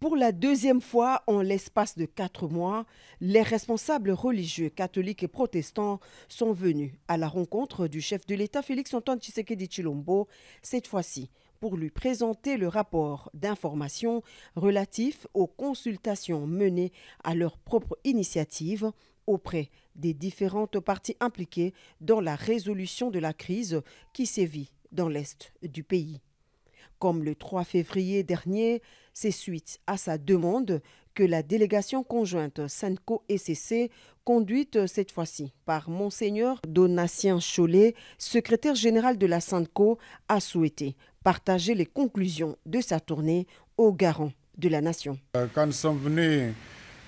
Pour la deuxième fois en l'espace de 4 mois, les responsables religieux catholiques et protestants sont venus à la rencontre du chef de l'État Félix-Antoine Tshisekedi Tshilombo, cette fois-ci pour lui présenter le rapport d'information relatif aux consultations menées à leur propre initiative auprès des différentes parties impliquées dans la résolution de la crise qui sévit dans l'est du pays. Comme le 3 février dernier, c'est suite à sa demande que la délégation conjointe SENCO-ECC, conduite cette fois-ci par Monseigneur Donatien Chollet, secrétaire général de la SENCO, a souhaité partager les conclusions de sa tournée aux garants de la nation. Quand nous sommes venus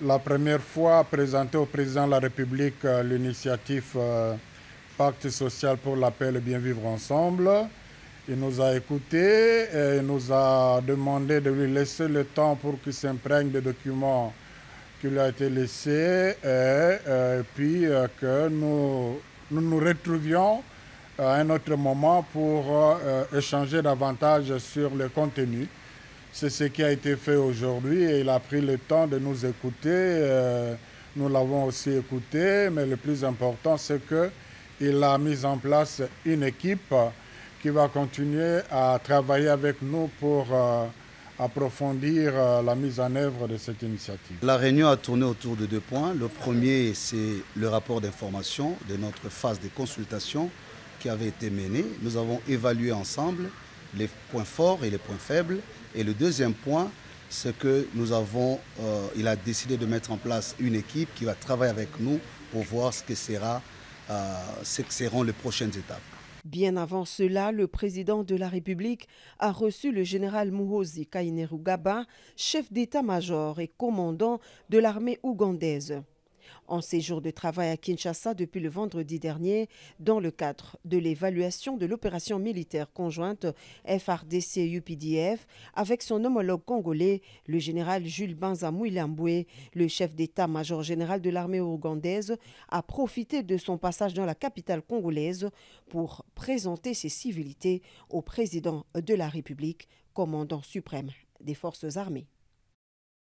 la première fois présenter au président de la République l'initiative Pacte social pour la paix et le bien vivre ensemble, il nous a écoutés et nous a demandé de lui laisser le temps pour qu'il s'imprègne des documents qui lui ont été laissés et puis que nous retrouvions à un autre moment pour échanger davantage sur le contenu. C'est ce qui a été fait aujourd'hui et il a pris le temps de nous écouter. Nous l'avons aussi écouté, mais le plus important, c'est qu'il a mis en place une équipe qui va continuer à travailler avec nous pour approfondir la mise en œuvre de cette initiative. La réunion a tourné autour de 2 points. Le premier, c'est le rapport d'information de notre phase de consultation qui avait été menée. Nous avons évalué ensemble les points forts et les points faibles. Et le deuxième point, c'est que il a décidé de mettre en place une équipe qui va travailler avec nous pour voir ce que seront les prochaines étapes. Bien avant cela, le président de la République a reçu le général Muhoozi Kainerugaba, chef d'état-major et commandant de l'armée ougandaise. En séjour de travail à Kinshasa depuis le vendredi dernier, dans le cadre de l'évaluation de l'opération militaire conjointe FARDC-UPDF avec son homologue congolais, le général Jules Banza Mouilamboué, le chef d'état-major général de l'armée ougandaise, a profité de son passage dans la capitale congolaise pour présenter ses civilités au président de la République, commandant suprême des forces armées.